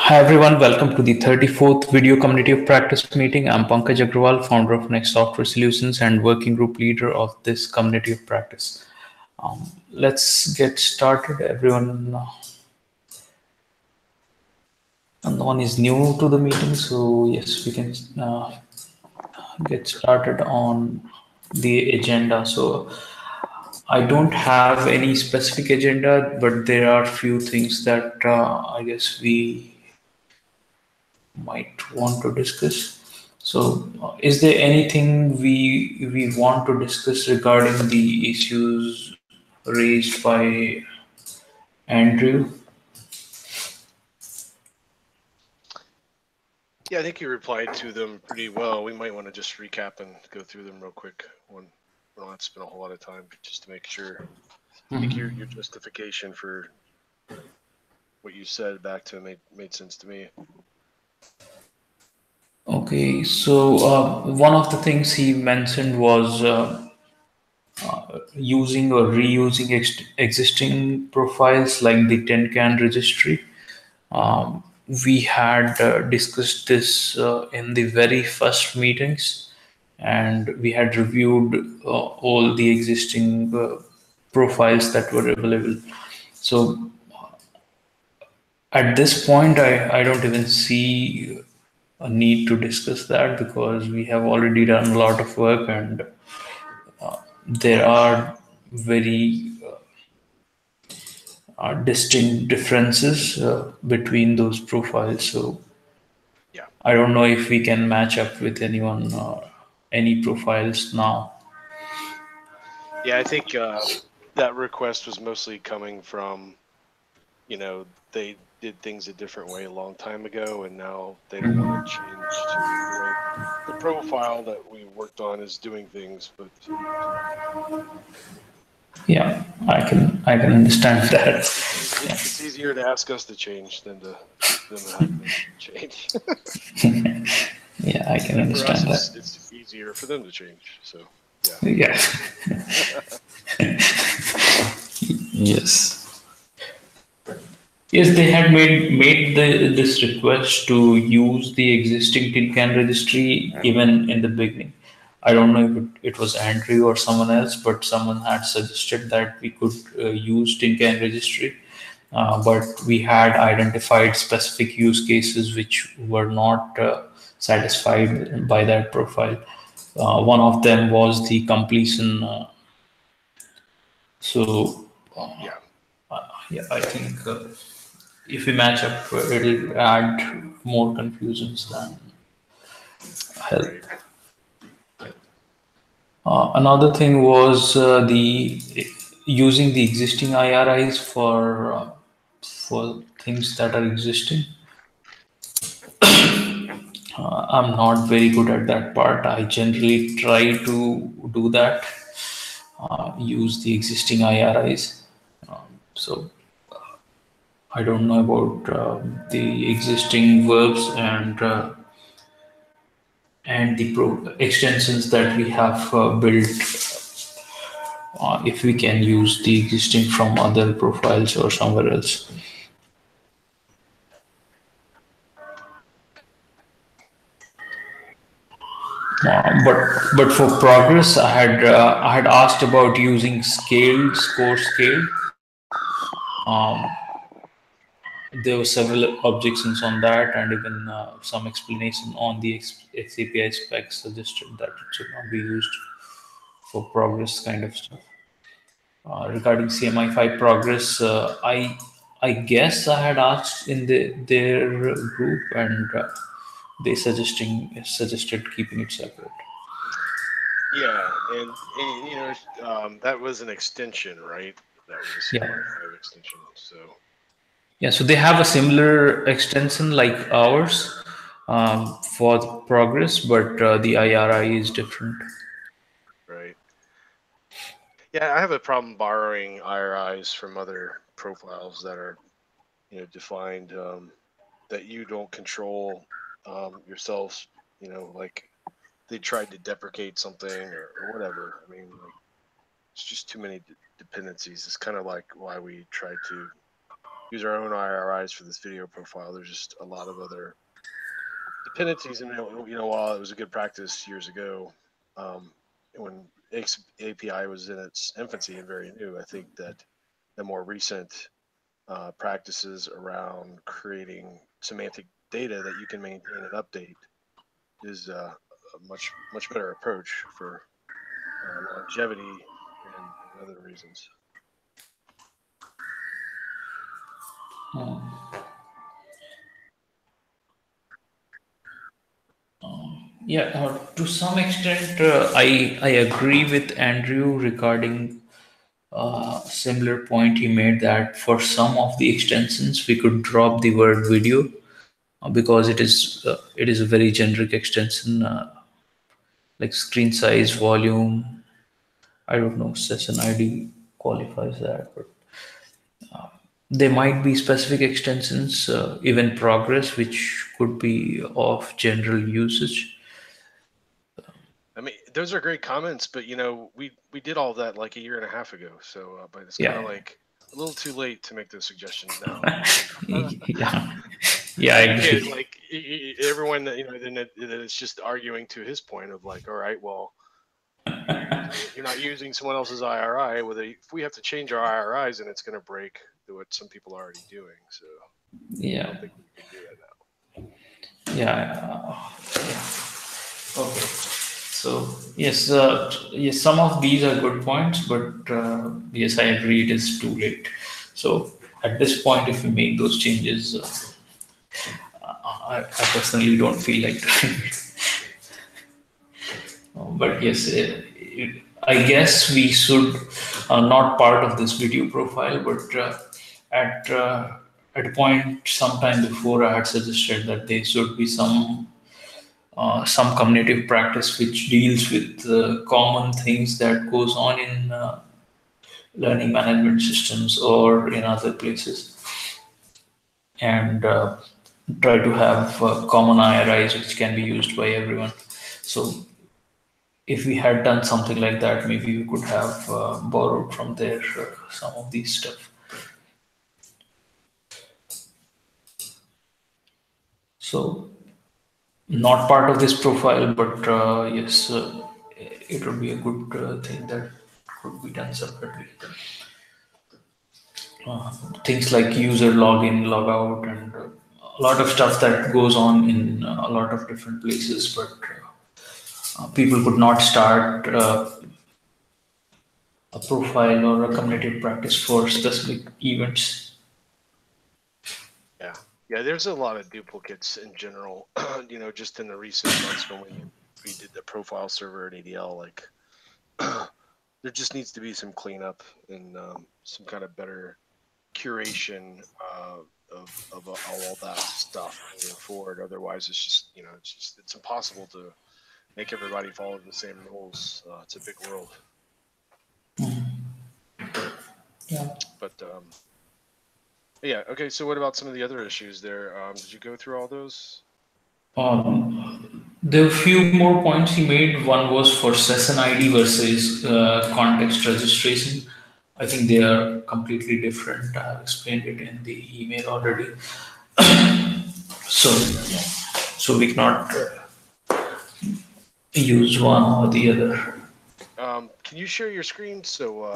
Hi everyone, welcome to the 34th video community of practice meeting. I'm Pankaj Agrawal, founder of Next Software Solutions and working group leader of this community of practice. Let's get started. Everyone, no one is new to the meeting, so yes, we can get started on the agenda. So I don't have any specific agenda, but there are few things that I guess we might want to discuss. So, is there anything we want to discuss regarding the issues raised by Andrew? Yeah, I think you replied to them pretty well. We might want to just recap and go through them real quick. We don't have to spend a whole lot of time just to make sure. I think your justification for what you said back to him made sense to me. Okay, so one of the things he mentioned was using or reusing existing profiles like the tin can registry. Um, we had discussed this in the very first meetings, and we had reviewed all the existing profiles that were available. So at this point, I don't even see a need to discuss that because we have already done a lot of work and there are very distinct differences between those profiles. So Yeah. I don't know if we can match up with anyone or any profiles now. Yeah, I think that request was mostly coming from, they did things a different way a long time ago, and now they don't want to change to the way the profile that we worked on is doing things. But Yeah, I can understand that. it's easier to ask us to change than to have them change. Yeah, I can And for us, understand that. it's easier for them to change. So yeah. Yeah. Yes. Yes, they had this request to use the existing tin can registry even in the beginning. I don't know if it was Andrew or someone else, but someone had suggested that we could use tin can registry. But we had identified specific use cases which were not satisfied by that profile. One of them was the completion. So, Yeah. yeah, I think if we match up, it'll add more confusions than help. Right. Another thing was the using the existing IRIs for things that are existing. I'm not very good at that part. I generally try to do that, use the existing IRIs. So I don't know about the existing verbs and the extensions that we have built. If we can use the existing from other profiles or somewhere else. But for progress, I had asked about using scaled score scale. Um, there were several objections on that, and even some explanation on the xAPI specs suggested that it should not be used for progress kind of stuff. Regarding CMI5 progress, I guess I had asked in their group, and they suggested keeping it separate. Yeah, and that was an extension, right? That was a Yeah. CMI5 extension. So Yeah, so they have a similar extension like ours for the progress, but the IRI is different. right. Yeah, I have a problem borrowing IRIs from other profiles that are defined that you don't control yourselves. Like they tried to deprecate something or whatever. I mean, like it's just too many dependencies. It's kind of like why we try to use our own IRIs for this video profile. There's just a lot of other dependencies, and while it was a good practice years ago, when xAPI was in its infancy and very new, I think that the more recent practices around creating semantic data that you can maintain and update is a much better approach for longevity and other reasons. Yeah, to some extent, I agree with Andrew regarding similar point he made that for some of the extensions we could drop the word video because it is a very generic extension like screen size, volume. I don't know session ID qualifies that, but there might be specific extensions, even progress, which could be of general usage. I mean, those are great comments, but we did all that like a year and a half ago. So, but it's kind Yeah, of like a little too late to make those suggestions now. yeah, yeah. I But you agree. can't like everyone that then it's just arguing to his point of like, all right, well, you're not using someone else's IRI. Well, if we have to change our IRIs, then it's going to break what some people are already doing. So I Yeah, don't think we can do that now. yeah, yeah. Okay. So yes, yes, some of these are good points, but yes, I agree it is too late. So at this point, if we make those changes, I personally don't feel like doing it. But yes, I guess we should not part of this video profile, but at at a point sometime before, I had suggested that there should be some community practice which deals with common things that goes on in learning management systems or in other places, and try to have common IRIs which can be used by everyone. So if we had done something like that, maybe we could have borrowed from there some of these stuff. So not part of this profile, but yes, it would be a good thing that could be done separately. uh, Things like user login, logout, and a lot of stuff that goes on in a lot of different places, but people could not start a profile or a community practice for specific events. Yeah, yeah. There's a lot of duplicates in general. Just in the recent months when we did the profile server at ADL, like there just needs to be some cleanup and some kind of better curation of all that stuff moving forward. Otherwise, it's impossible to make everybody follow the same rules. It's a big world. Yeah. But yeah, okay. So what about some of the other issues there? Did you go through all those? There are a few more points he made. One was for session ID versus context registration. I think they are completely different. I have explained it in the email already. So, we cannot use one or the other. Can you share your screen so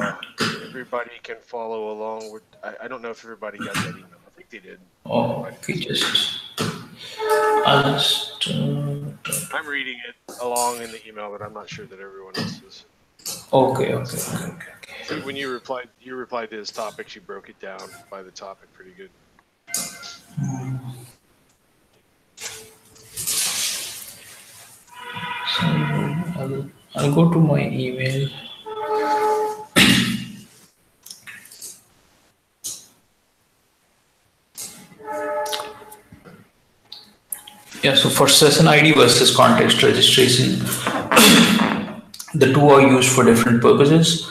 everybody can follow along? I don't know if everybody got that email. I think they did. Oh, okay, I'll just. I'm reading it along in the email, but I'm not sure that everyone else is. Okay. See, when you replied to his topics, you broke it down by the topic pretty good. So I'll go to my email. Yeah, so for session ID versus context registration, the two are used for different purposes.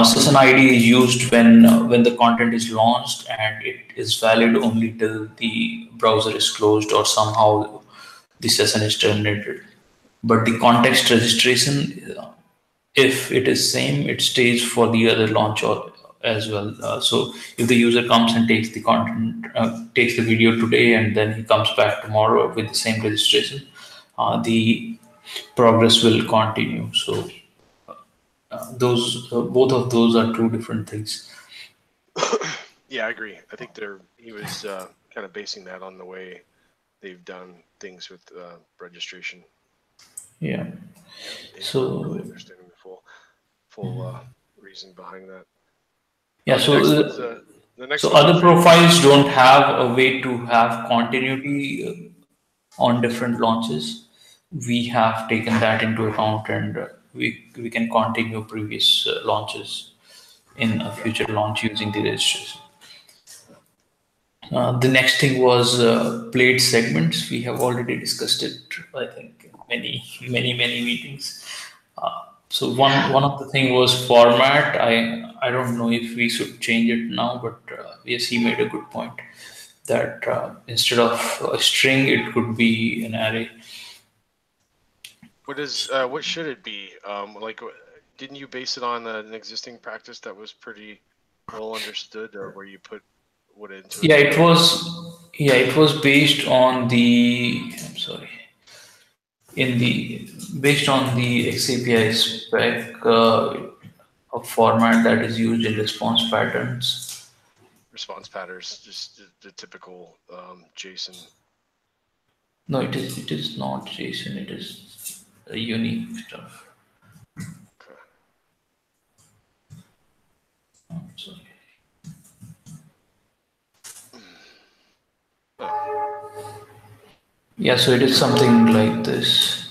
Session ID is used when the content is launched and it is valid only till the browser is closed or somehow the session is terminated. But the context registration, if it is same, it stays for the other launch or as well. So if the user comes and takes the content, takes the video today, and then he comes back tomorrow with the same registration, the progress will continue. So those both of those are two different things. Yeah, I agree. I think he was kind of basing that on the way they've done things with registration. Yeah. He's not really So understanding the full reason behind that. yeah. The next one's the next So one's a other framework. profiles don't have a way to have continuity on different launches. We have taken that into account, and we can continue previous launches in a Yeah. future launch using the registration. The next thing was played segments. We have already discussed it, I think, in many meetings. So Yeah. one of the thing was format. I don't know if we should change it now, but yes, he made a good point that instead of a string, it could be an array. What should it be? Didn't you base it on an existing practice that was pretty well understood, where you put what into Yeah, an it array? was. Yeah, it was based on the. I'm sorry. In the based on the xAPI spec, a format that is used in response patterns. Response patterns, just the typical JSON. No, it is not JSON. It is a unique stuff. Okay. Sorry. Oh, Yeah, so it is something like this.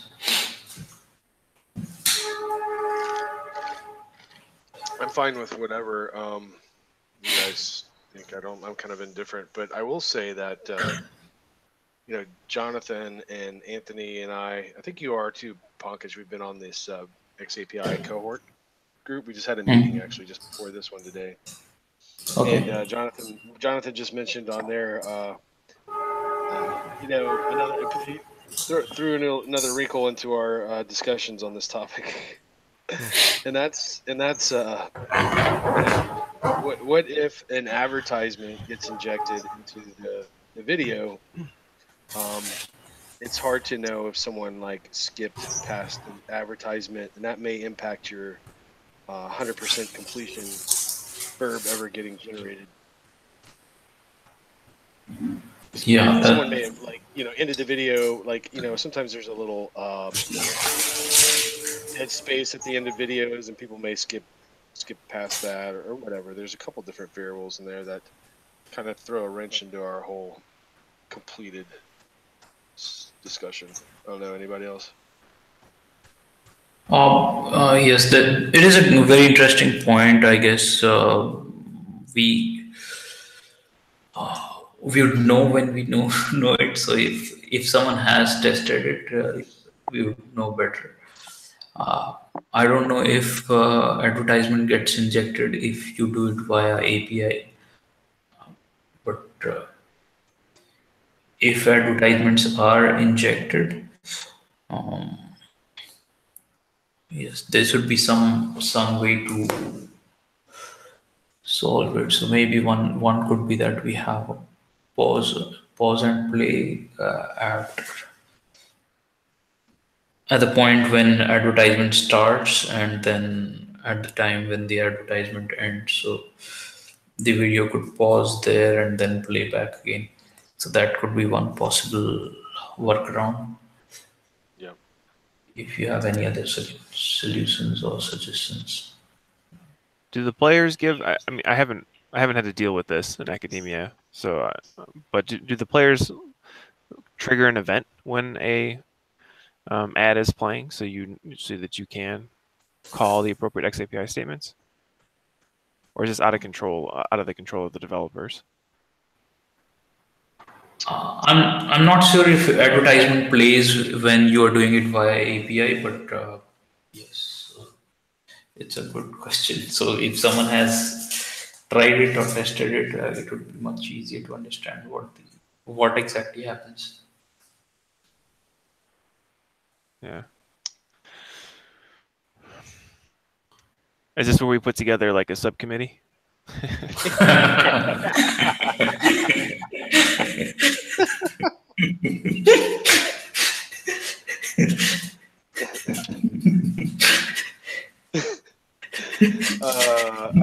I'm fine with whatever you guys think. I'm kind of indifferent, but I will say that Jonathan and Anthony and I think you are too, Pankaj. We've been on this xAPI cohort group. We just had a meeting Hmm. actually just before this one today, and Okay. Jonathan just mentioned on there, another he threw another wrinkle into our discussions on this topic, and that's you know what if an advertisement gets injected into the video. um it's hard to know if someone like skipped past an advertisement, and that may impact your 100% completion verb ever getting generated. Yeah. Someone may have ended the video, sometimes there's a little dead space at the end of videos, and people may skip past that, or whatever. There's a couple different variables in there that kind of throw a wrench into our whole completed discussion. I don't know, anybody else? Yes, that it is a very interesting point. I guess we we would know when we know know it. So if someone has tested it, we would know better. Uh, I don't know if advertisement gets injected if you do it via API, but if advertisements are injected, um, yes, there should be some way to solve it. So maybe one could be that we have a pause and play at the point when advertisement starts, and then at the time when the advertisement ends. So the video could pause there and then play back again. So that could be one possible workaround. Yeah. If you have any other solutions or suggestions. Do the players give? I mean, I haven't had to deal with this in academia. So, but do the players trigger an event when a ad is playing, so that you can call the appropriate xAPI statements, or is this out of control, out of the control of the developers? I'm not sure if advertisement plays when you are doing it via API, but yes, it's a good question. So if someone has tried it or tested it, it would be much easier to understand what exactly happens. Yeah. Is this where we put together like a subcommittee? I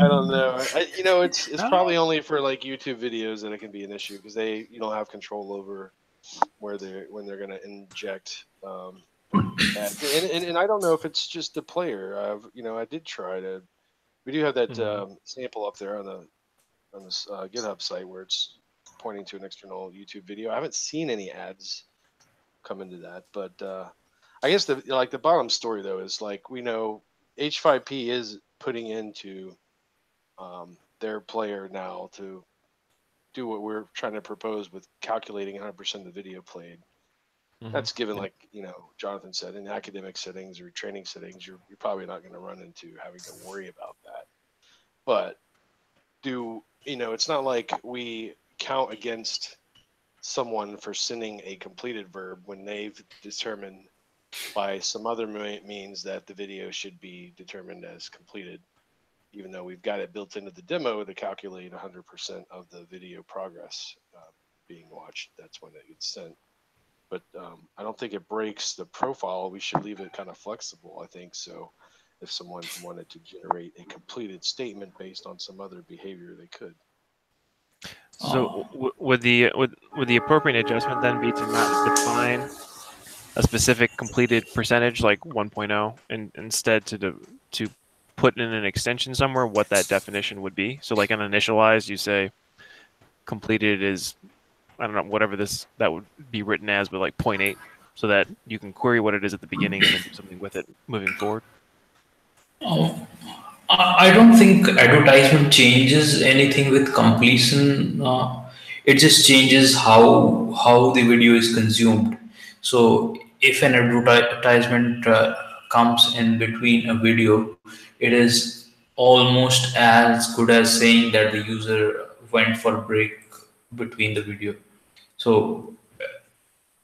don't know. It's No. probably only for like YouTube videos that it can be an issue because you don't have control over when they're gonna inject ads. And I don't know if it's just the player. I did try to. We do have that sample up there on this GitHub site where it's pointing to an external YouTube video. I haven't seen any ads come into that, but I guess the bottom story though is like we know H5P is putting into their player now to do what we're trying to propose with calculating 100% of the video played. That's given, like Jonathan said, in academic settings or training settings, you're probably not going to run into having to worry about that. But it's not like we count against someone for sending a completed verb when they've determined by some other means that the video should be determined as completed, even though we've got it built into the demo to calculate 100% of the video progress being watched. That's when it gets sent. But I don't think it breaks the profile. We should leave it kind of flexible, I think. So if someone wanted to generate a completed statement based on some other behavior, they could. So would the appropriate adjustment then be to not define a specific completed percentage like 1.0 and instead to put in an extension somewhere what that definition would be? So like on initialize, you say completed is, I don't know, whatever that would be written as, but like 0.8, so that you can query what it is at the beginning and then do something with it moving forward. I don't think advertisement changes anything with completion. It just changes how the video is consumed. So if an advertisement comes in between a video, it is almost as good as saying that the user went for a break between the video. So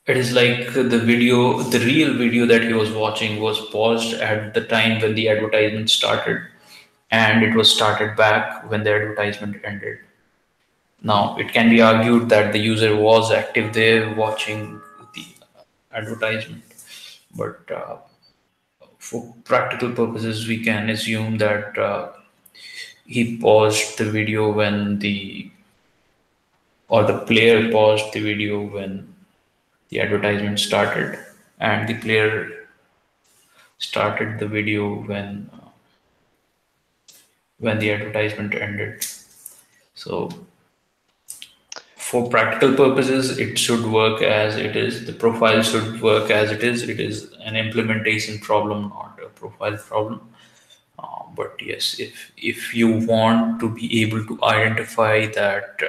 it is like the real video that he was watching was paused at the time when the advertisement started, and it was started back when the advertisement ended. Now, it can be argued that the user was active there watching the advertisement, but for practical purposes, we can assume that he paused the video or the player paused the video when the advertisement started, and the player started the video when the advertisement ended. So for practical purposes, it should work as it is. The profile should work as it is. It is an implementation problem, not a profile problem. But yes, if you want to be able to identify that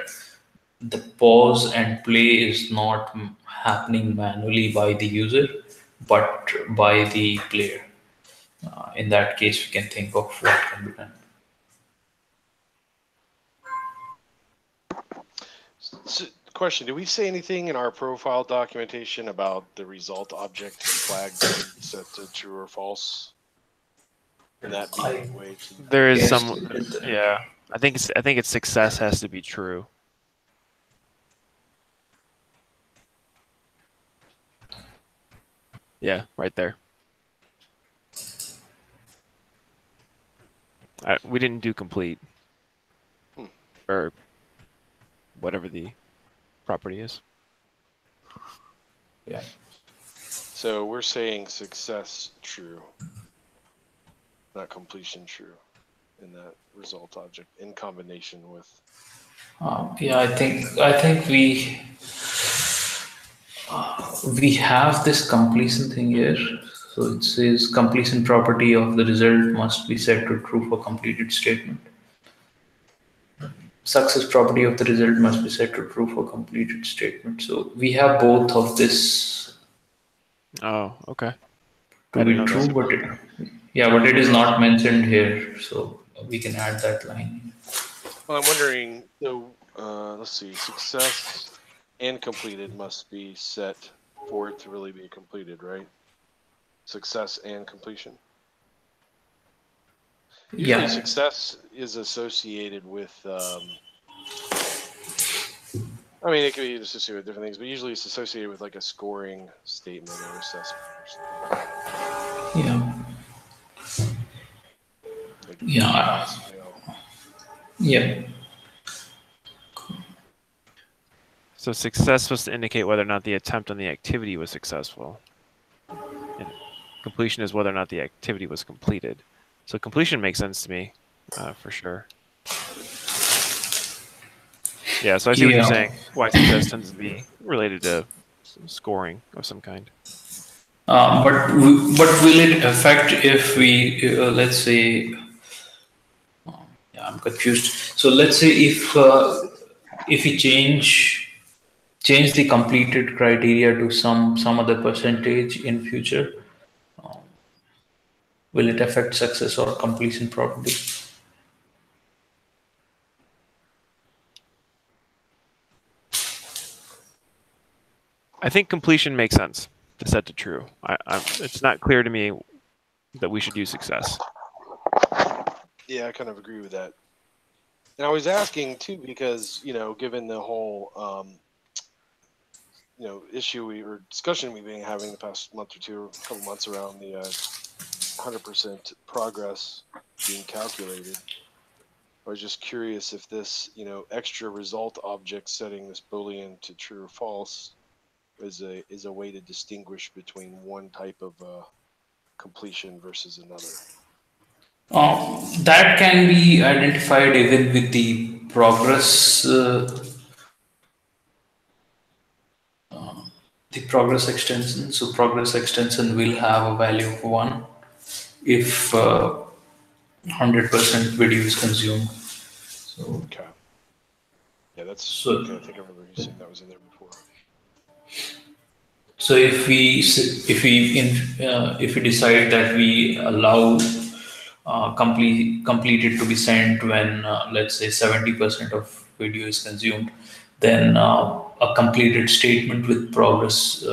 the pause and play is not happening manually by the user, but by the player, in that case, we can think of what can be done. So, question: do we say anything in our profile documentation about the result object flag being set to true or false? And that being the way There is Yes, some, yeah. I think it's success has to be true. Yeah, right there. We didn't do complete or whatever the property is. yeah. So we're saying success true, not completion true, in that result object in combination with. Yeah, I think we have this completion thing here. So it says completion property of the result must be set to true for completed statement. Success property of the result must be set to true for completed statement. So we have both of this Oh, okay. to be true, but it is not mentioned here. So we can add that line. Well, I'm wondering. So let's see. Success and completed must be set for it to really be completed, right? Success and completion. Usually success is associated with, I mean, it could be associated with different things, but usually it's associated with like a scoring statement or assessment or something. Yeah. Like Yeah. pass, fail. Yeah. So success is supposed to indicate whether or not the attempt on the activity was successful. And completion is whether or not the activity was completed. So completion makes sense to me, for sure. Yeah, so I see what you're saying. Why success tends to be related to scoring of some kind. But will it affect if we let's say? Yeah, I'm confused. So let's say if we change the completed criteria to some other percentage in future, will it affect success or completion probability? I think completion makes sense to set to true. It's not clear to me that we should use success. Yeah, I kind of agree with that. And I was asking too because, you know, given the whole you know, discussion we've been having the past month or two, a couple months around the 100% progress being calculated. I was just curious if this, you know, extra result object setting this Boolean to true or false is a way to distinguish between one type of completion versus another. That can be identified even with the progress. The progress extension. So progress extension will have a value of 1 if 100% video is consumed. So okay. Yeah, that's. So, okay, I think I remember you saying that was in there before. So if we decide that we allow completed to be sent when let's say 70% of video is consumed, then a completed statement with progress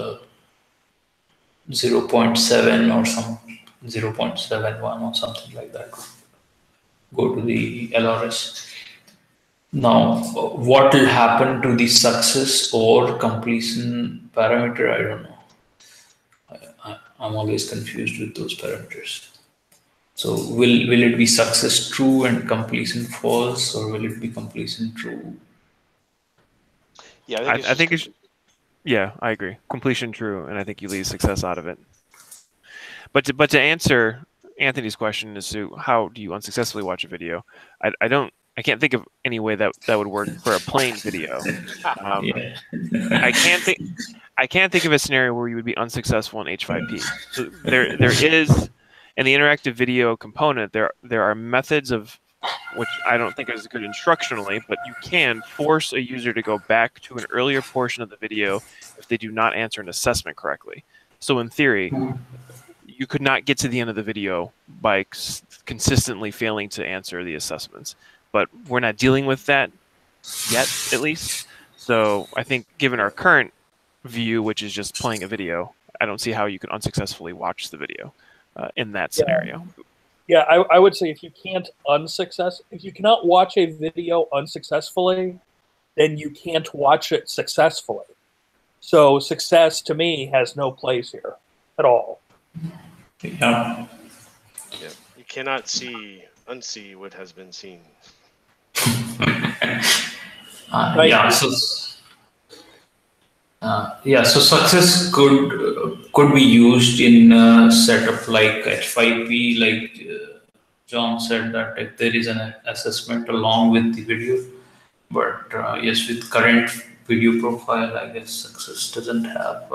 0.7 or some 0.71 or something like that go to the LRS. Now, what will happen to the success or completion parameter? I don't know. I'm always confused with those parameters. So will it be success true and completion false, or will it be completion true? Yeah, I think yeah, I agree. Completion true, and I think you leave success out of it. But to answer Anthony's question as to how do you unsuccessfully watch a video, I can't think of any way that would work for a plain video. Yeah. I can't think of a scenario where you would be unsuccessful in H5P. So there is, in the interactive video component, there are methods of which I don't think is good instructionally, but you can force a user to go back to an earlier portion of the video if they do not answer an assessment correctly. So in theory, you could not get to the end of the video by consistently failing to answer the assessments. But we're not dealing with that yet, at least. So I think given our current view, which is just playing a video, I don't see how you can unsuccessfully watch the video in that scenario. Yeah, I would say if you cannot watch a video unsuccessfully, then you can't watch it successfully. So success to me has no place here at all. Yeah. Yeah, you cannot unsee what has been seen. Right. So success could be used in a setup like H5P, like John said that if there is an assessment along with the video. But yes, with current video profile, I guess success doesn't have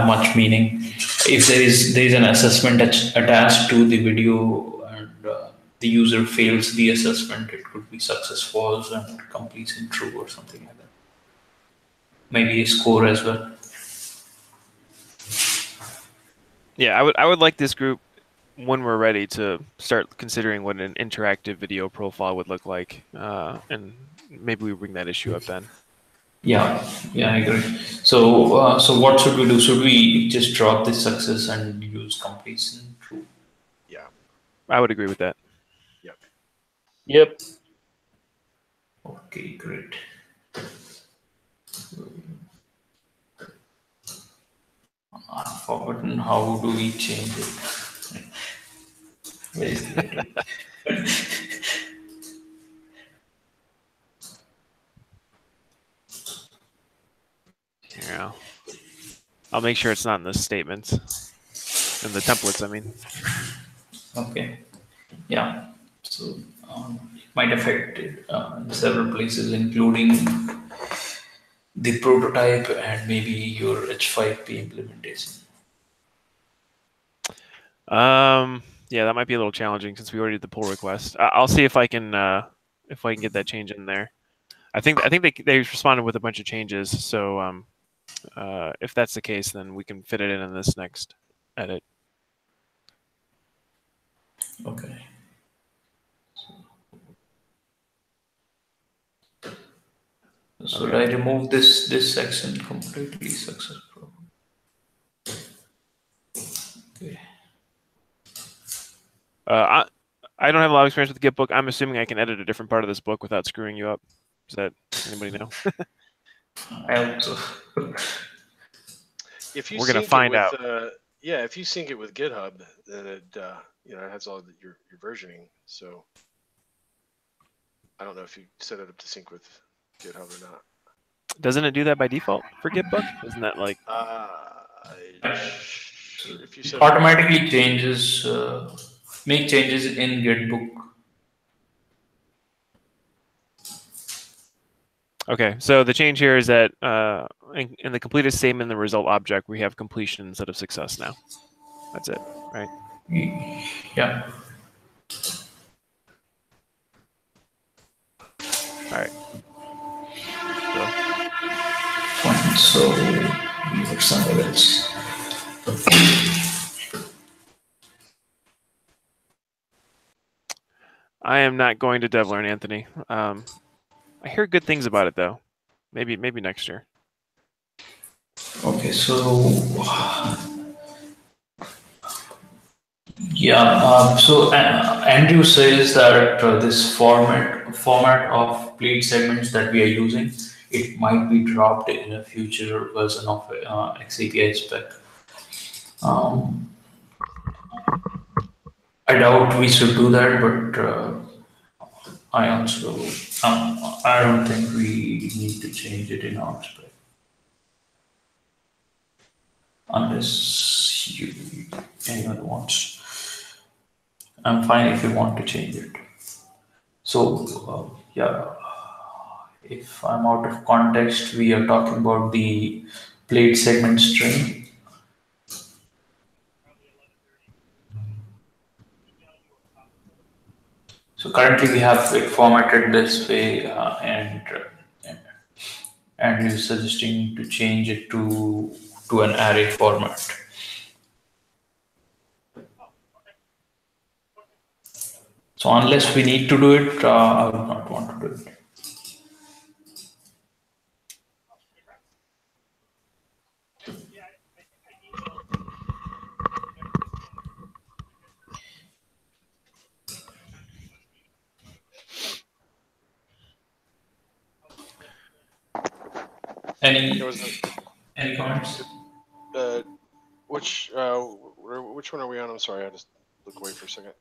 much meaning. If there is an assessment attached to the video and the user fails the assessment, it could be success false and completion true or something like that. Maybe a score as well. Yeah, I would like this group, when we're ready, to start considering what an interactive video profile would look like, and maybe we bring that issue up then. Yeah, I agree. So, so what should we do? Should we just drop the success and use completion true? Yeah. I would agree with that. Yep. Okay, great. I've forgotten how do we change it. Where is it? Yeah. I'll make sure it's not in the statements. In the templates, I mean. Okay. Yeah. So it might affect it in several places, including the prototype and maybe your H5P implementation. Yeah, that might be a little challenging since we already did the pull request. I'll see if I can get that change in there. I think they responded with a bunch of changes. So if that's the case, then we can fit it in this next edit. Okay. So Okay. I remove this section completely successful. Okay. I don't have a lot of experience with the Git book. I'm assuming I can edit a different part of this book without screwing you up. Does that anybody know? I also. If you We're gonna sync find it out. with, yeah, if you sync it with GitHub, then it, it has all your versioning. So I don't know if you set it up to sync with GitHub or not. Doesn't it do that by default for Git book? Isn't that like? If you set It automatically changes, make changes in Gitbook. Okay, so the change here is that in the completed statement in the result object, we have completion instead of success now. That's it, right? Yeah. All right. Fine. So we have somewhere else. I am not going to DevLearn, Anthony. I hear good things about it though. Maybe next year. Okay, so yeah, so Andrew says that this format of plate segments that we are using, it might be dropped in a future version of xAPI spec. I doubt we should do that, but I also I don't think we need to change it in our spec unless anyone wants. I'm fine if you want to change it. So yeah, if I'm out of context, we are talking about the plate segment string. So currently we have it formatted this way, and you're suggesting to change it to an array format. So unless we need to do it, I would not want to do it. Any comments? which one are we on? I'm sorry, I just look away for a second.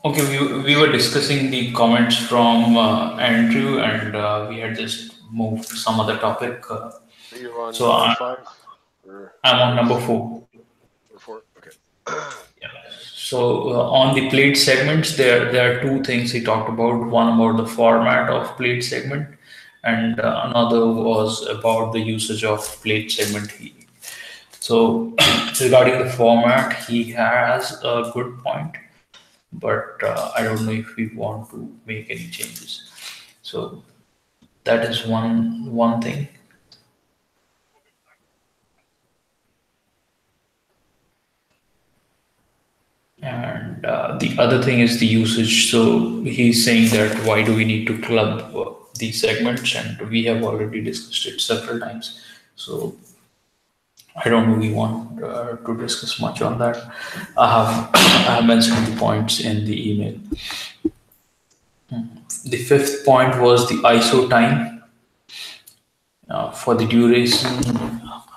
Okay, we were discussing the comments from Andrew, and we had just moved to some other topic. Are you on so number 5? Or I'm on number 4. Number 4, okay. Yeah. So on the plate segments, there are two things he talked about. One about the format of plate segment, and another was about the usage of plate segment. So regarding the format, he has a good point, but I don't know if we want to make any changes. So that is one thing. And the other thing is the usage. So he's saying that why do we need to club these segments? And we have already discussed it several times. So I don't really want to discuss much on that. I have mentioned the points in the email. The fifth point was the ISO time for the duration.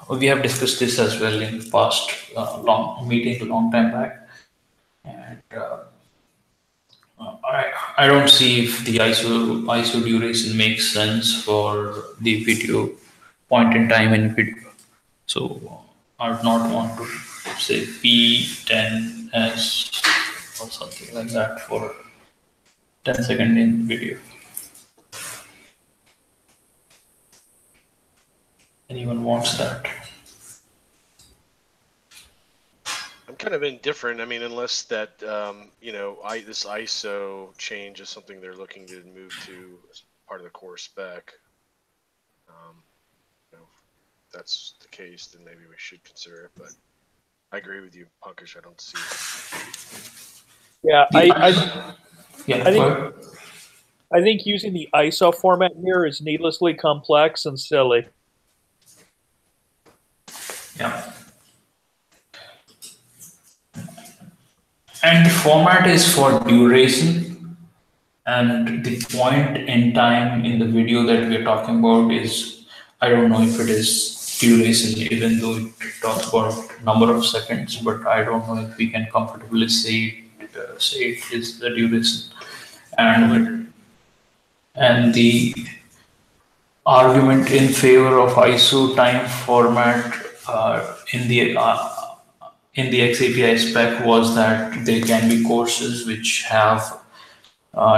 We have discussed this as well in past long meeting a long time back, and I don't see if the ISO duration makes sense for the video point in time in video. So I would not want to say P10s or something like that for 10 second in video. Anyone wants that? I'm kind of indifferent. I mean, unless that this ISO change is something they're looking to move to as part of the core spec. If that's the case, then maybe we should consider it. But I agree with you, Punkish. I don't see it. Yeah, Yeah. I think using the ISO format here is needlessly complex and silly. Yeah. And the format is for duration, and the point in time in the video that we're talking about is, I don't know if it is duration, even though it talks about number of seconds, but I don't know if we can comfortably say it is the duration. And the argument in favor of ISO time format in the xAPI spec was that there can be courses which have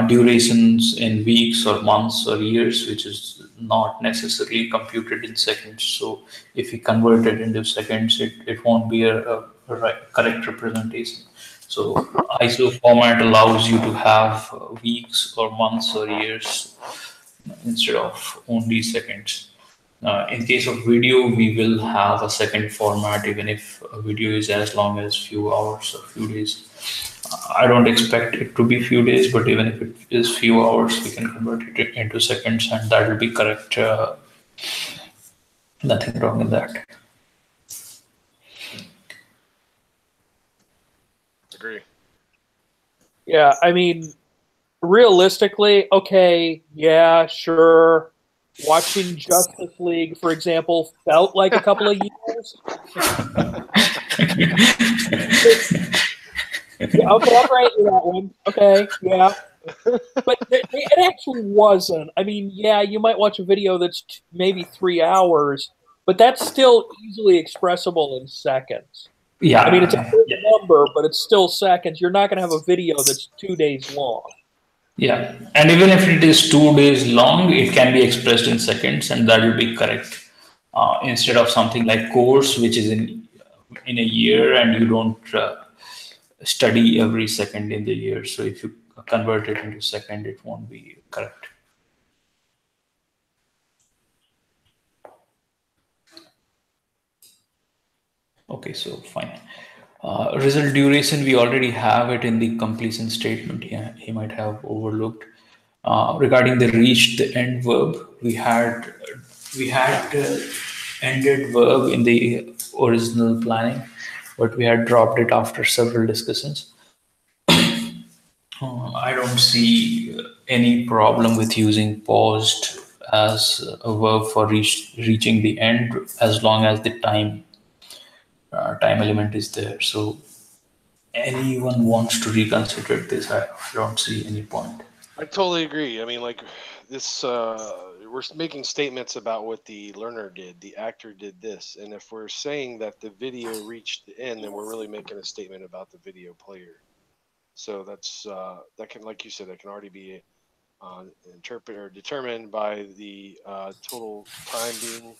durations in weeks or months or years, which is not necessarily computed in seconds. So if we convert it into seconds, it won't be a correct representation. So ISO format allows you to have weeks or months or years instead of only seconds. In case of video, we will have a second format, even if a video is as long as few hours or few days. I don't expect it to be few days, but even if it is few hours, we can convert it into seconds, and that will be correct. Nothing wrong with that. Agree. Yeah, I mean, realistically, okay, yeah, sure. Watching Justice League, for example, felt like a couple of years. Yeah, okay, I'll grant you that one. Okay, yeah. But it actually wasn't. I mean, yeah, you might watch a video that's maybe 3 hours, but that's still easily expressible in seconds. Yeah. I mean, it's a big number, but it's still seconds. You're not going to have a video that's 2 days long. Yeah, and even if it is 2 days long, it can be expressed in seconds, and that will be correct. Instead of something like course, which is in a year, and you don't study every second in the year. So if you convert it into second, it won't be correct. Okay, so fine. Result duration, we already have it in the completion statement. Yeah, he might have overlooked. Regarding the reach the end verb, we had ended verb in the original planning, but we had dropped it after several discussions. I don't see any problem with using paused as a verb for reaching the end, as long as the time element is there. So anyone wants to reconsider this, I don't see any point. I totally agree. I mean, like this, we're making statements about what the learner did, the actor did this, and if we're saying that the video reached the end, then we're really making a statement about the video player. So that's that can, like you said, that can already be interpreted or determined by the total time being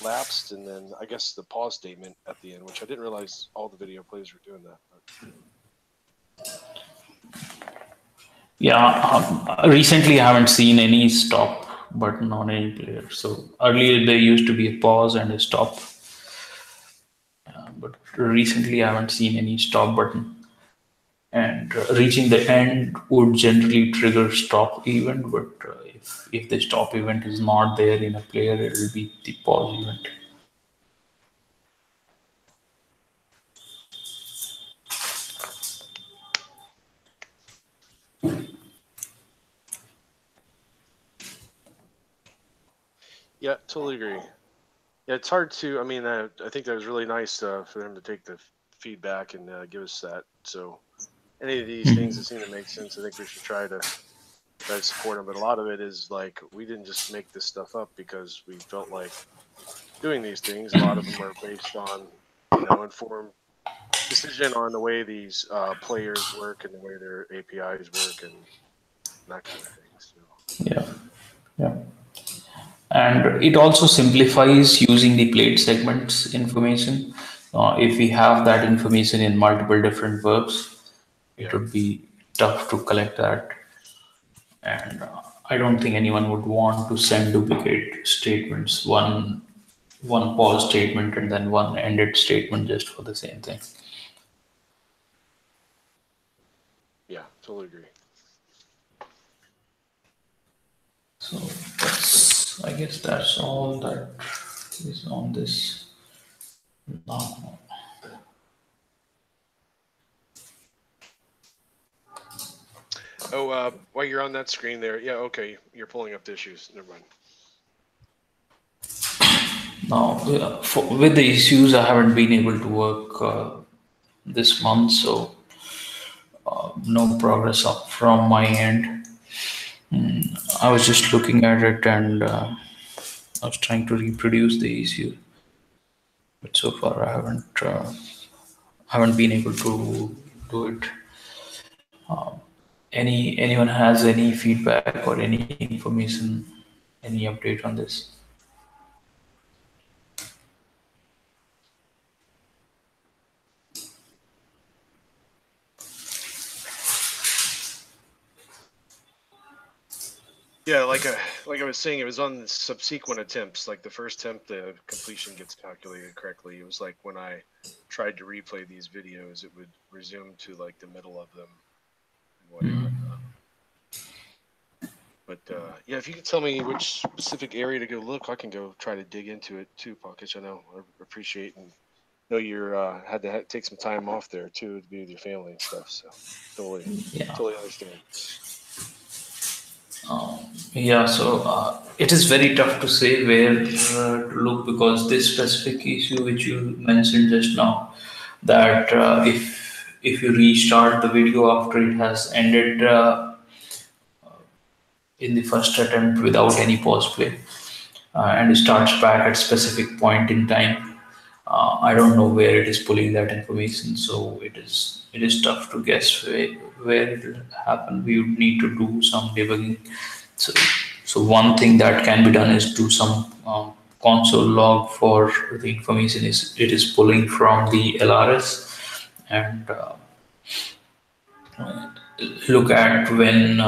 lapsed, and then I guess the pause statement at the end, which I didn't realize all the video players were doing that. Yeah, recently I haven't seen any stop button on any player. So earlier there used to be a pause and a stop, but recently I haven't seen any stop button. And reaching the end would generally trigger stop event, but if the stop event is not there in a player, it will be the pause event. Yeah, totally agree. Yeah, it's hard to. I mean, I think that was really nice for them to take the feedback and give us that. So any of these things that seem to make sense, I think we should try to support them. But a lot of it is like we didn't just make this stuff up because we felt like doing these things. A lot of them are based on informed decision on the way these players work and the way their APIs work and that kind of thing. So Yeah, yeah. And it also simplifies using the plate segments information. If we have that information in multiple different verbs, it yeah, would be tough to collect that. And I don't think anyone would want to send duplicate statements, one pause statement and then one ended statement just for the same thing. yeah, totally agree. So I guess that's all that is on this now. Oh, while you're on that screen there, yeah, okay, you're pulling up the issues. Never mind. Now, with the issues, I haven't been able to work this month, so no progress up from my end. I was just looking at it and I was trying to reproduce the issue, but so far I haven't been able to do it. Anyone has any feedback or any information, any update on this? Yeah, like I was saying, it was on the subsequent attempts. Like the first attempt, the completion gets calculated correctly. It was like when I tried to replay these videos, it would resume to like the middle of them and whatnot. But yeah, if you could tell me which specific area to go look, I can go try to dig into it too, Pankaj. I know I appreciate and know you're had to take some time off there too to be with your family and stuff. So Yeah. totally understand. Yeah, so it is very tough to say where to look because this specific issue which you mentioned just now, that if you restart the video after it has ended in the first attempt without any pause play and it starts back at specific point in time, I don't know where it is pulling that information, so it is tough to guess where it will happen. We would need to do some debugging. So one thing that can be done is do some console log for the information is it is pulling from the LRS and look at when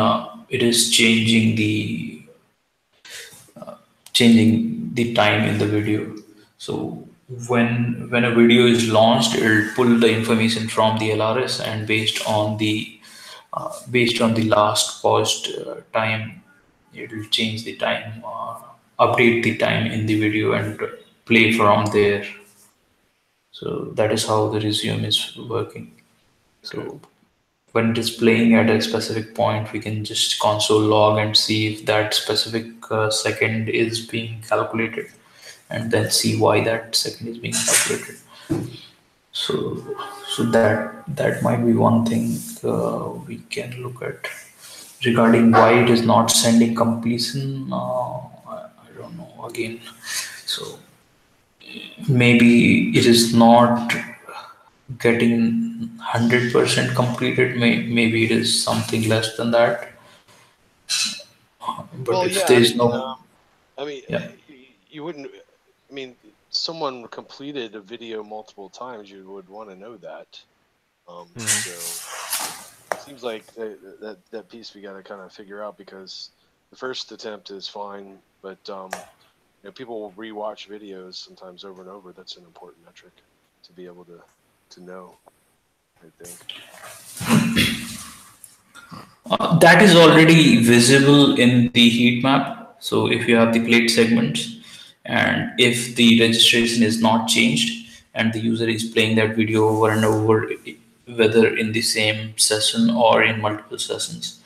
it is changing the time in the video. So when a video is launched, it'll pull the information from the LRS and based on the last paused time, it will change the time, update the time in the video and play from there. So that is how the resume is working. Okay. So when it is playing at a specific point, we can just console log and see if that specific second is being calculated and then see why that second is being calculated. So, so that might be one thing we can look at regarding why it is not sending completion. I don't know again. So maybe it is not getting 100% completed. Maybe it is something less than that. But Well, if yeah, there is no, I mean, yeah, you wouldn't. I mean, someone completed a video multiple times, you would want to know that. So it seems like that piece we got to kind of figure out because the first attempt is fine, but people will rewatch videos sometimes over and over. That's an important metric to be able to know, I think. that is already visible in the heat map. So if you have the plate segments and if the registration is not changed and the user is playing that video over and over, whether in the same session or in multiple sessions,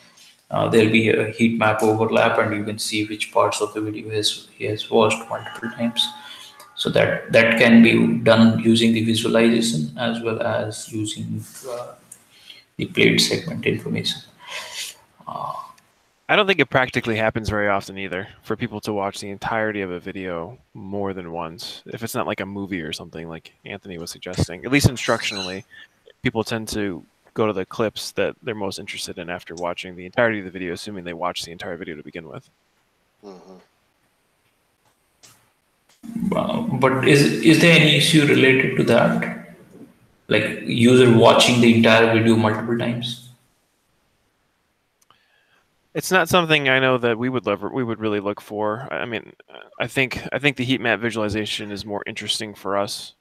there'll be a heat map overlap, and you can see which parts of the video he has watched multiple times. So that can be done using the visualization as well as using the played segment information. I don't think it practically happens very often either for people to watch the entirety of a video more than once. If it's not like a movie or something like Anthony was suggesting, at least instructionally, people tend to go to the clips that they're most interested in after watching the entirety of the video, assuming they watched the entire video to begin with. Mm-hmm. But is there any issue related to that? Like user watching the entire video multiple times? It's not something I know that we would really look for. I mean, I think the heat map visualization is more interesting for us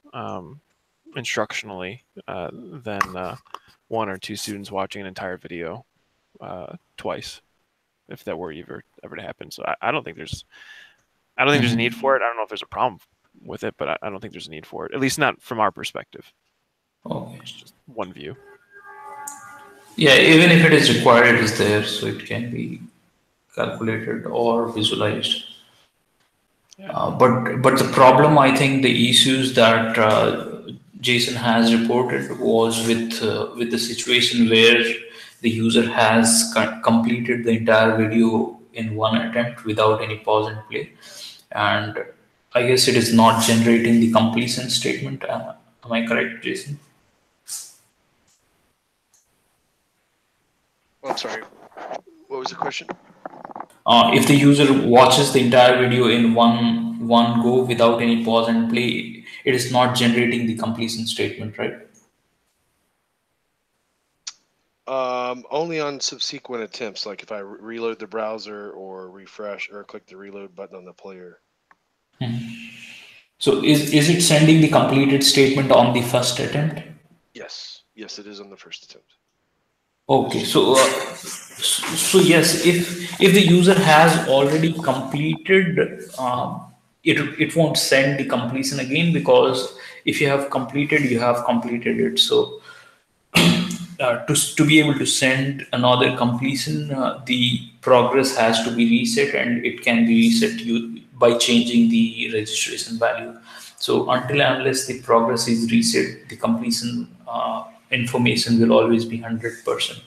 instructionally than one or two students watching an entire video twice, if that were ever to happen. So I don't think there's there's a need for it. I don't know if there's a problem with it, but I don't think there's a need for it. At least not from our perspective. Okay. It's just one view. Yeah, even if it is required, it is there, so it can be calculated or visualized. Yeah. But the problem, I think, the issues that Jason has reported was with the situation where the user has completed the entire video in one attempt without any pause and play, and I guess it is not generating the completion statement. Am I correct, Jason? I'm sorry. What was the question? If the user watches the entire video in one go without any pause and play, it is not generating the completion statement, right? Only on subsequent attempts, like if I reload the browser or refresh or click the reload button on the player. So is it sending the completed statement on the first attempt? Yes, it is on the first attempt. Okay, so yes, if the user has already completed, it won't send the completion again, because if you have completed it. So to be able to send another completion, the progress has to be reset, and it can be reset by changing the registration value. So until and unless the progress is reset, the completion information will always be 100%.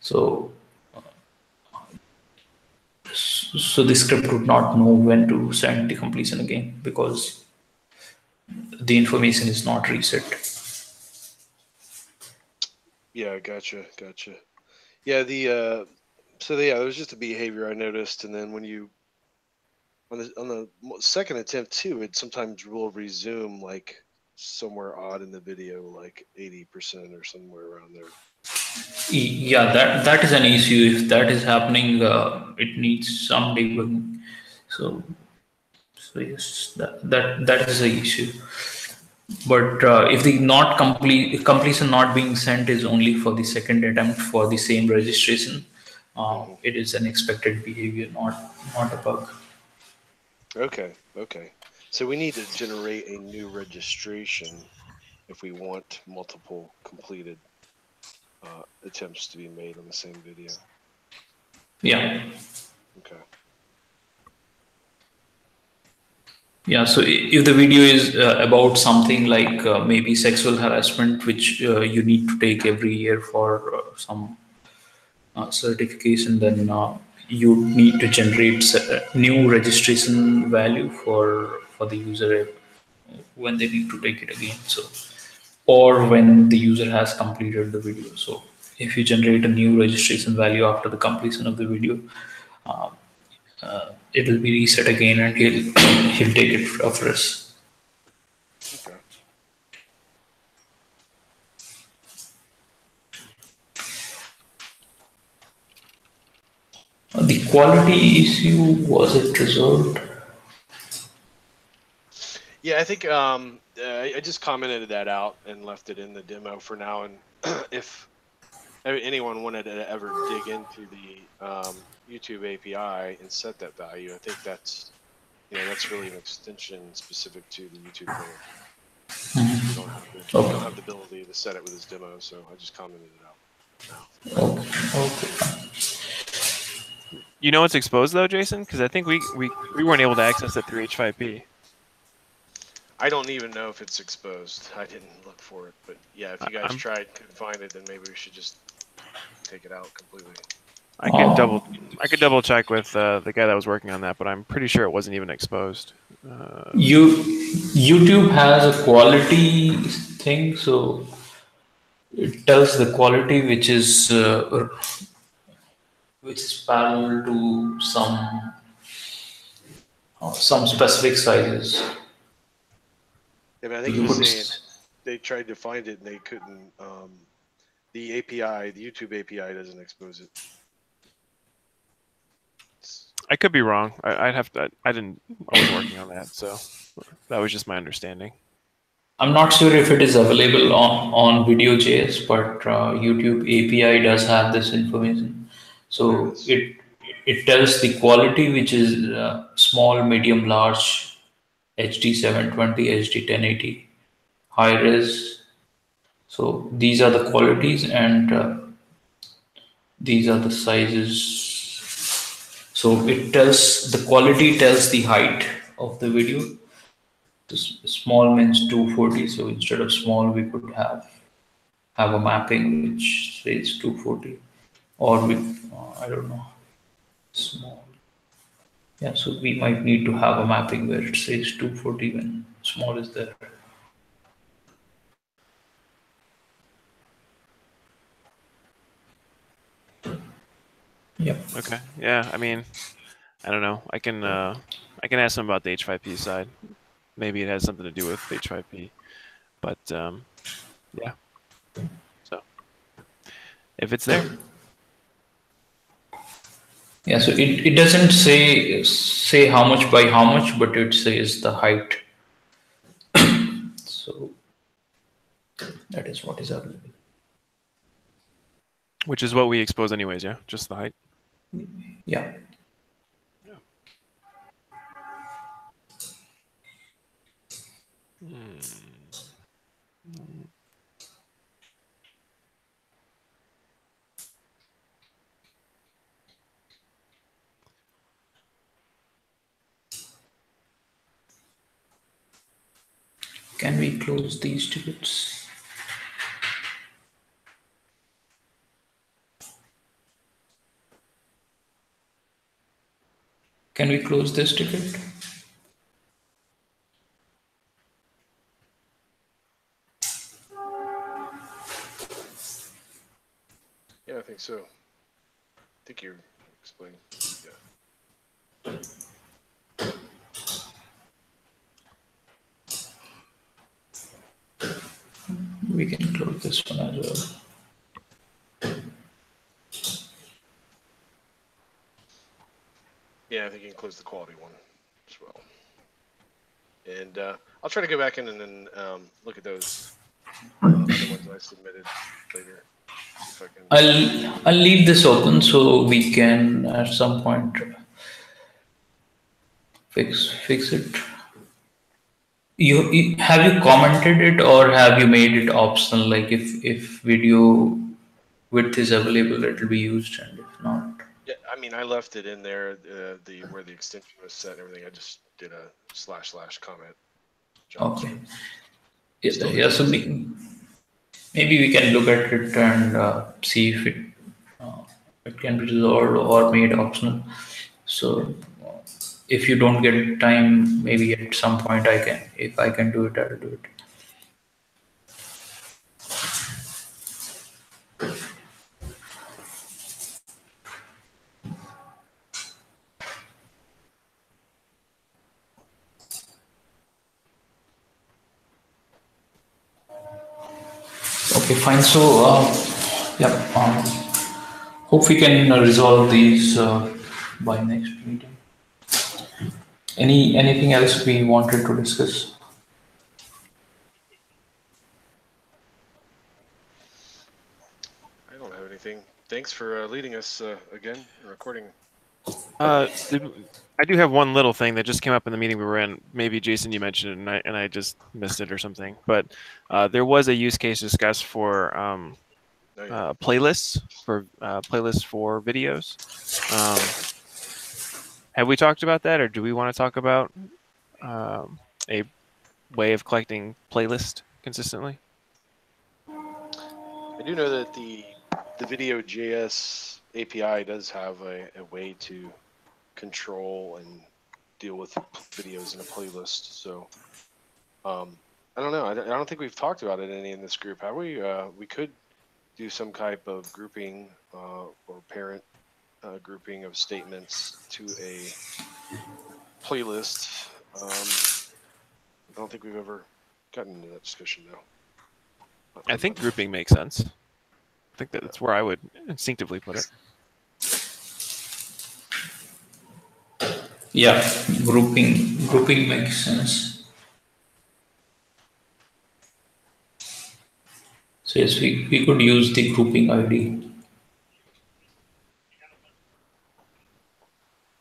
So so the script would not know when to send the completion again, because the information is not reset. Yeah, gotcha. Yeah, it was just a behavior I noticed, and then when you on the second attempt too, it sometimes will resume like somewhere odd in the video, like 80% or somewhere around there. Yeah, that is an issue. If that is happening, it needs some debugging. So yes, that is an issue. But if the not completion not being sent is only for the second attempt for the same registration, it is an expected behavior, not a bug. Okay. So we need to generate a new registration if we want multiple completed attempts to be made on the same video. Yeah. Okay. Yeah, so if the video is about something like maybe sexual harassment, which you need to take every year for some certification, then you need to generate a new registration value for the user when they need to take it again. So, or when the user has completed the video. So if you generate a new registration value after the completion of the video, uh, it will be reset again, and he'll take it afresh. Okay. The quality issue, was it resolved? Yeah, I think I just commented that out and left it in the demo for now. And if anyone wanted to ever dig into the YouTube API and set that value, I think that's really an extension specific to the YouTube player. You don't have the ability to set it with this demo, so I just commented it out. Okay. You know it's exposed though, Jason? Because I think we weren't able to access it through H5P. I don't even know if it's exposed. I didn't look for it, but yeah, if you guys tried and couldn't find it, then maybe we should just take it out completely. I could double check with the guy that was working on that, but I'm pretty sure it wasn't even exposed. YouTube has a quality thing, so it tells the quality which is parallel to some specific sizes. Yeah, but I think You he's could saying they tried to find it and they couldn't. The API, the YouTube API, doesn't expose it. I could be wrong. I'd have to. I wasn't working on that, so that was just my understanding. I'm not sure if it is available on Video.js, but YouTube API does have this information. So it tells the quality, which is small, medium, large, HD 720, HD 1080, high res. So these are the qualities, and these are the sizes. So it tells the quality tells the height of the video. Small means 240. So instead of small, we could have a mapping which says 240, or with I don't know, small. Yeah, so we might need to have a mapping where it says 240 when small is there. Yep. Okay. Yeah. I mean, I don't know. I can ask him about the H5P side. Maybe it has something to do with H5P, but yeah. So if it's there. Yeah, so it doesn't say how much by how much, but it says the height. So that is what is available. Which is what we expose anyways, yeah? Just the height? Yeah. Can we close these tickets? Can we close this ticket? Yeah, I think so. I think you're explaining. Yeah. We can close this one as well. Yeah, I think you can close the quality one as well. And I'll try to go back in and then look at those other ones I submitted later. If I can. I'll leave this open so we can at some point fix it. You have you commented it, or have you made it optional? Like if video width is available, it will be used, and if not, Yeah, I mean, I left it in there, where the extension was set and everything. I just did a / comment. okay. Yeah, so maybe we can look at it and see if it can be resolved or made optional. So if you don't get time, maybe at some point if I can do it, I'll do it. Okay, fine. So, yeah, hope we can resolve these by next meeting. Anything else we wanted to discuss? I don't have anything. Thanks for leading us again in recording. I do have one little thing that just came up in the meeting we were in. Maybe Jason, you mentioned it, and I just missed it or something. But there was a use case discussed for playlists for videos. Have we talked about that, or do we want to talk about a way of collecting playlist consistently? I do know that the Video.js API does have a way to control and deal with videos in a playlist. So I don't know. I don't think we've talked about it any in this group, have we? We could do some type of grouping or parent grouping of statements to a playlist. I don't think we've ever gotten into that discussion though. I think grouping makes sense. I think that's where I would instinctively put it. Yeah, grouping makes sense. So yes, we could use the grouping ID.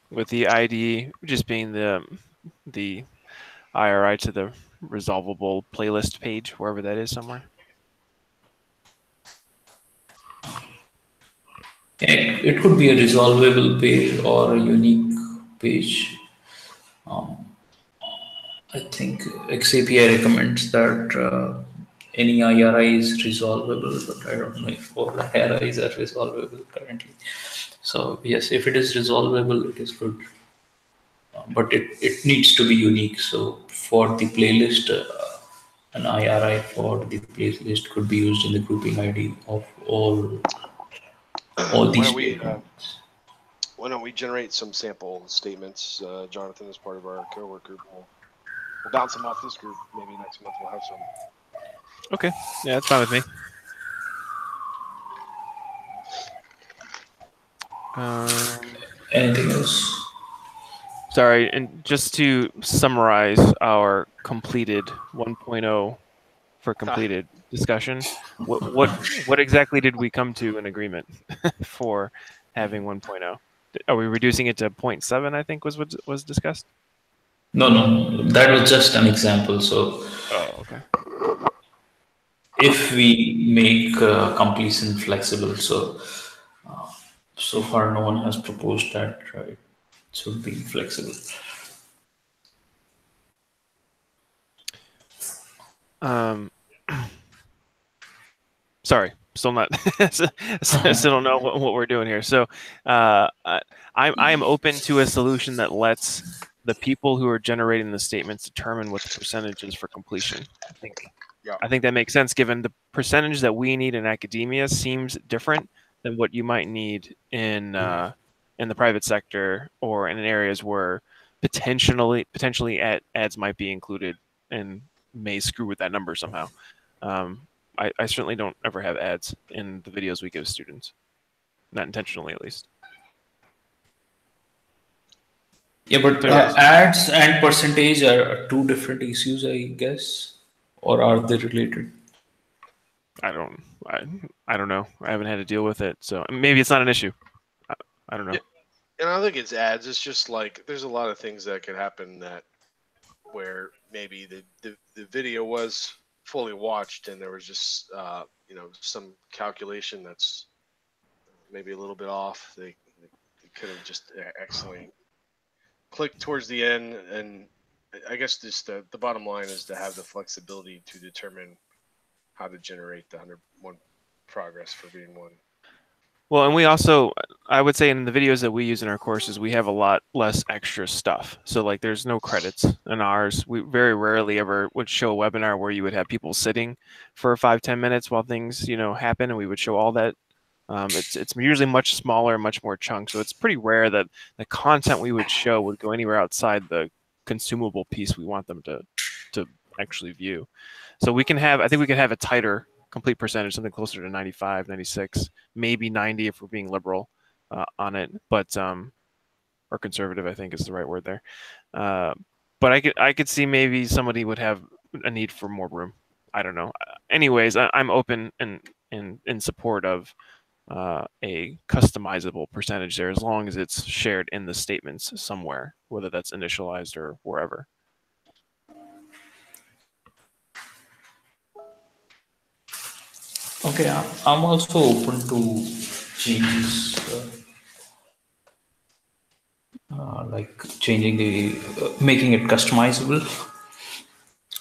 With the ID just being the IRI to the resolvable playlist page, wherever that is somewhere. Yeah, it could be a resolvable page or a unique page. I think xAPI recommends that any IRI is resolvable, but I don't know if all IRIs are resolvable currently. So yes, if it is resolvable, it is good. But it needs to be unique. So for the playlist, an IRI for the playlist could be used in the grouping ID of all these statements. Why don't we generate some sample statements, Jonathan, as part of our cowork group? We'll bounce them off this group. Maybe next month we'll have some. Okay, yeah, that's fine with me. Anything else? Sorry, and just to summarize our completed 1.0 for completed discussion, what exactly did we come to an agreement for having 1.0? Are we reducing it to 0.7? I think was what was discussed. No, that was just an example. So, okay. If we make completion flexible, so so far no one has proposed that, right? It should be flexible. Sorry, still not. Still don't know what we're doing here. So, I am open to a solution that lets the people who are generating the statements determine what the percentage is for completion. I think that makes sense given the percentage that we need in academia seems different than what you might need in the private sector or in areas where potentially ads might be included and may screw with that number somehow. I certainly don't ever have ads in the videos we give students, not intentionally at least. Yeah, but ads and percentage are two different issues, I guess, or are they related? I don't know. I haven't had to deal with it, so maybe it's not an issue. I don't know. Yeah, and I don't think it's ads. It's just like there's a lot of things that could happen where maybe the video was fully watched and there was just some calculation that's maybe a little bit off. They could have just accidentally clicked towards the end, and I guess just the bottom line is to have the flexibility to determine how to generate the 101 progress for being one. Well, and we also, I would say in the videos that we use in our courses, we have a lot less extra stuff. So like there's no credits in ours. We very rarely ever would show a webinar where you would have people sitting for 5-10 minutes while things, happen, and we would show all that. It's usually much smaller, much more chunks. So it's pretty rare that the content we would show would go anywhere outside the consumable piece we want them to actually view. So I think we can have a tighter complete percentage, something closer to 95, 96, maybe 90 if we're being liberal on it, but or conservative, I think is the right word there. But I could see maybe somebody would have a need for more room. I don't know. Anyways, I'm open and in support of a customizable percentage there, as long as it's shared in the statements somewhere, whether that's initialized or wherever. Okay, I'm also open to changes. like changing the making it customizable.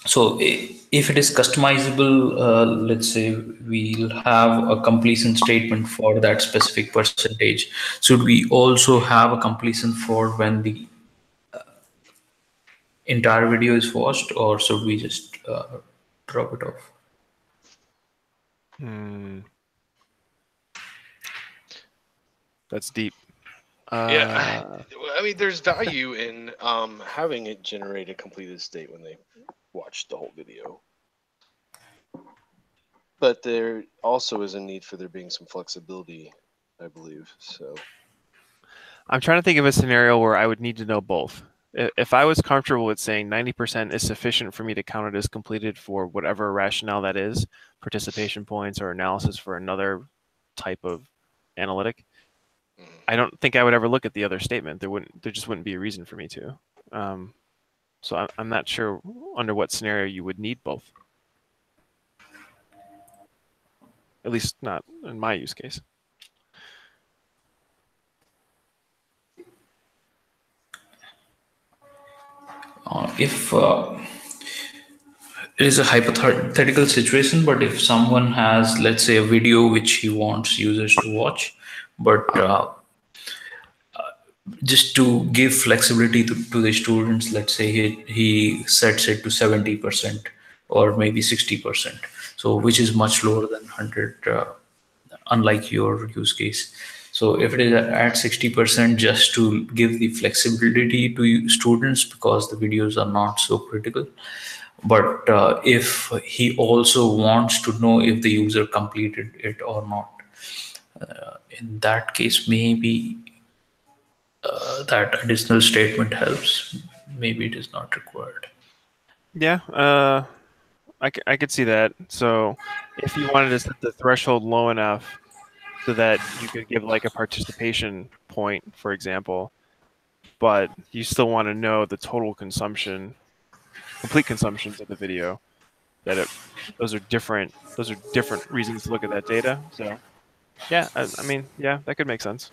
So if it is customizable, let's say we'll have a completion statement for that specific percentage. Should we also have a completion for when the entire video is watched, or should we just drop it off? That's deep. Yeah, I mean, there's value in having it generate a completed state when they watch the whole video. But there also is a need for there being some flexibility, I believe. So I'm trying to think of a scenario where I would need to know both. If I was comfortable with saying 90% is sufficient for me to count it as completed for whatever rationale that is, participation points or analysis for another type of analytic, I don't think I would ever look at the other statement. There just wouldn't be a reason for me to. So I'm not sure under what scenario you would need both. At least not in my use case. If it is a hypothetical situation, but if someone has, let's say, a video which he wants users to watch, but just to give flexibility to the students, let's say he sets it to 70% or maybe 60%, so which is much lower than 100, unlike your use case. So if it is at 60%, just to give the flexibility to students because the videos are not so critical. But if he also wants to know if the user completed it or not, in that case, maybe that additional statement helps. Maybe it is not required. Yeah, I could see that. So if you wanted to set the threshold low enough so that you could give like a participation point, for example, but you still want to know the total consumption, complete consumptions of the video, those are different reasons to look at that data. So yeah, I mean, yeah, that could make sense.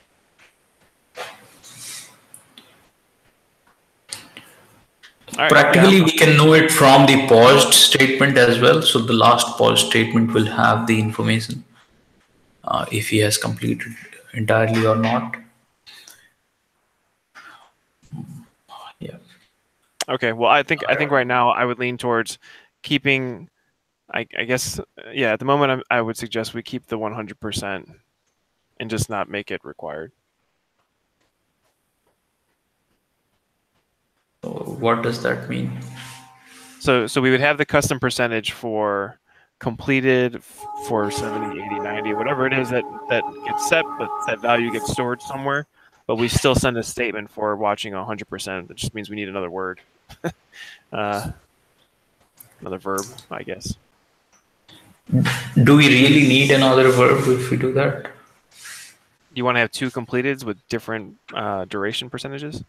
Right, practically, yeah, we can know it from the paused statement as well. So the last paused statement will have the information if he has completed entirely or not. Yeah. Okay. Well, I think right now I would lean towards keeping. I guess yeah. At the moment, I would suggest we keep the 100% and just not make it required. What does that mean? So we would have the custom percentage for completed for 70, 80, 90, whatever it is that gets set, but that value gets stored somewhere. But we still send a statement for watching 100%. It just means we need another word, another verb, I guess. Do we really need another verb if we do that? You want to have two completeds with different duration percentages?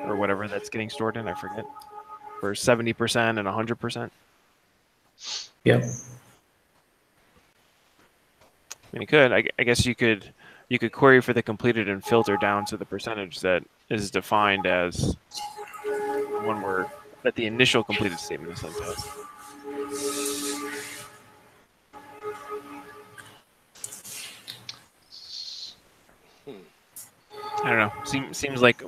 Or whatever that's getting stored in, I forget. For 70% and 100%. Yeah. I mean, you could. I guess you could query for the completed and filter down to the percentage that is defined as one word that the initial completed statement is sent as. I don't know. Seems like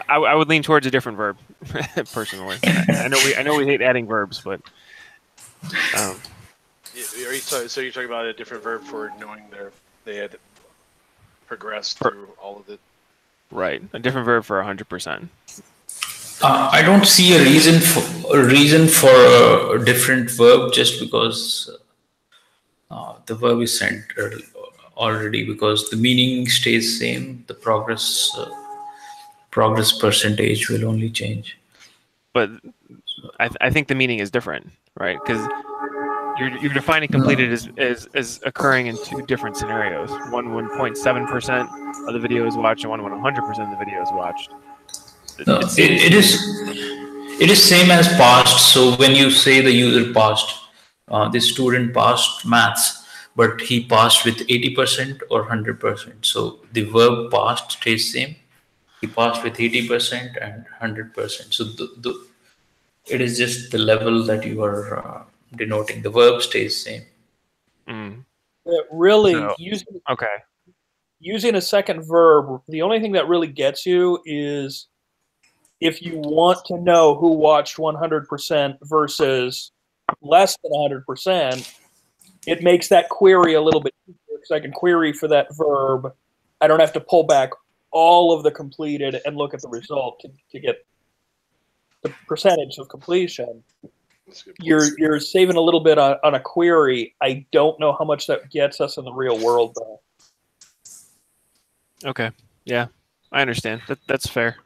I would lean towards a different verb, personally. I know we hate adding verbs, but so you're talking about a different verb for knowing they had progressed through all of it. Right, a different verb for 100%. I don't see a reason for a different verb just because the verb is sent already, because the meaning stays same. The progress percentage will only change. But I think the meaning is different, right? Because you're defining completed as occurring in two different scenarios. One when 0.7% of the video is watched, and one when 100% of the video is watched. It is same as passed. So when you say the user passed, the student passed maths, but he passed with 80% or 100%. So the verb passed stays same. He passed with 80% and 100%. So it is just the level that you are denoting. The verb stays same. Mm. Really, So, okay. using a second verb, the only thing that really gets you is if you want to know who watched 100% versus less than 100%, it makes that query a little bit easier because I can query for that verb. I don't have to pull back all of the completed and look at the result to get the percentage of completion. You're saving a little bit on a query. I don't know how much that gets us in the real world, though. Okay. Yeah, I understand. That's fair.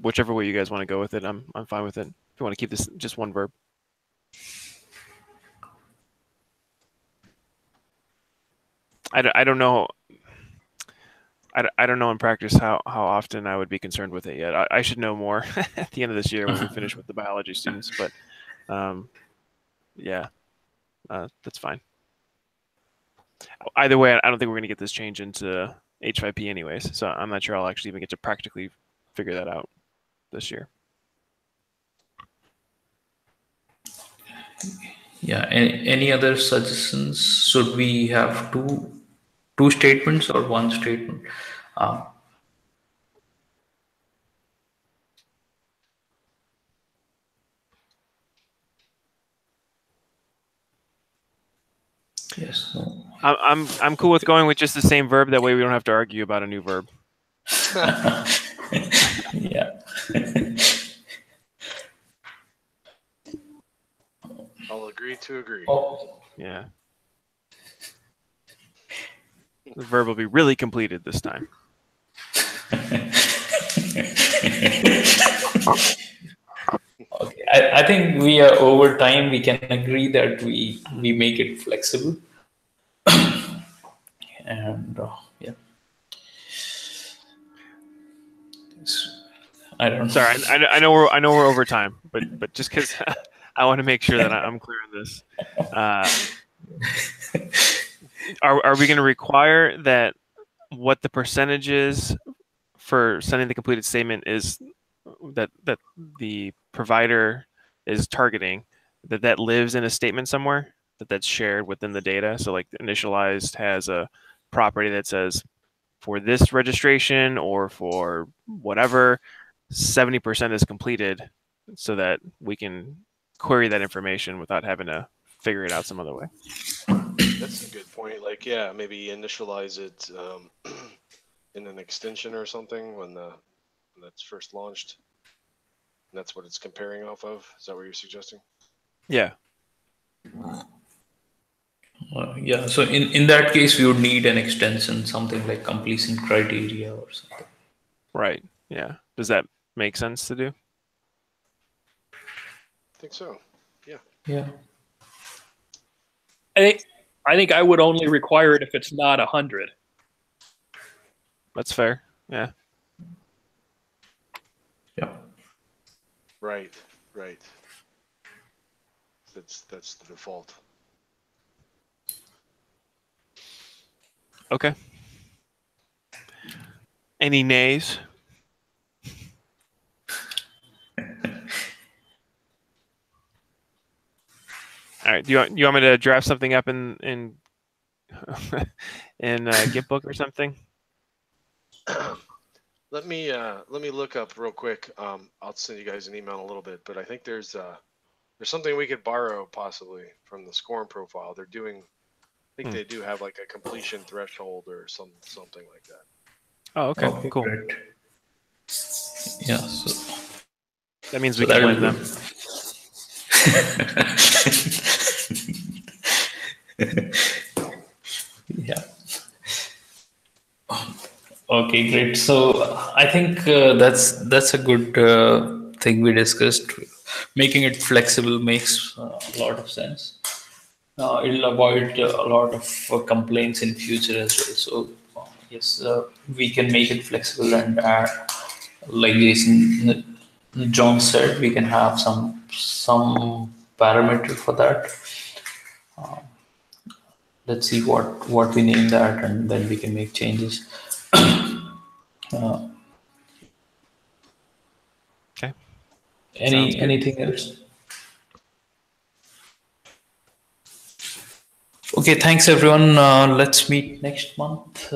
Whichever way you guys want to go with it, I'm fine with it. If you want to keep this just one verb. I don't know. I don't know in practice how often I would be concerned with it yet. I should know more at the end of this year when we finish with the biology students. But yeah, that's fine. Either way, I don't think we're going to get this change into H5P anyways. So I'm not sure I'll actually even get to practically figure that out this year. Yeah. Any other suggestions? Should we have two statements or one statement? Yes. No. I'm cool with going with just the same verb. That way we don't have to argue about a new verb. Yeah. I'll agree to agree. Oh. Yeah. The verb will be really completed this time. Okay. I think we are over time. We can agree that we make it flexible. And yeah. I don't know. Sorry, I know we're over time, but just because I want to make sure that I'm clear on this. Are we going to require that what the percentage is for sending the completed statement is that the provider is targeting, that lives in a statement somewhere, that's shared within the data? So like initialized has a property that says for this registration or for whatever, 70% is completed, so that we can query that information without having to figure it out some other way. That's a good point. Like, yeah, maybe initialize it in an extension or something when that's first launched. And that's what it's comparing off of. Is that what you're suggesting? Yeah. Yeah. So in that case, we would need an extension, something like completion criteria or something. Right. Yeah. Does that make sense to do? I think so. Yeah. Yeah. I think I would only require it if it's not 100. That's fair. Yeah. Yeah. Right. That's the default. Okay. Any nays? All right. Do you want me to draft something up in in Gitbook or something? Let me look up real quick. I'll send you guys an email in a little bit, but I think there's something we could borrow possibly from the scoring profile. They're doing, I think they do have like a completion threshold or something like that. Oh, okay, cool. Great. Yeah. So that means we can blend them. Yeah. Okay, great. So I think that's a good thing we discussed. Making it flexible makes a lot of sense. It'll avoid a lot of complaints in future as well. So yes, we can make it flexible and like John said, we can have some parameter for that. let's see what we name that, and then we can make changes. Okay. Sounds good. Anything else? Okay, thanks everyone. Let's meet next month.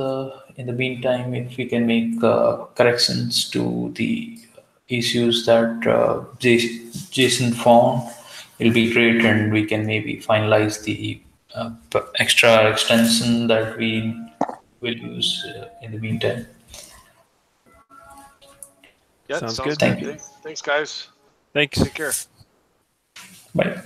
In the meantime, if we can make corrections to the issues that Jason found, it'll be great, and we can maybe finalize the extra extension that we will use in the meantime. Yeah, Sounds sounds good. good. Thanks, guys. Thanks. Take care. Bye.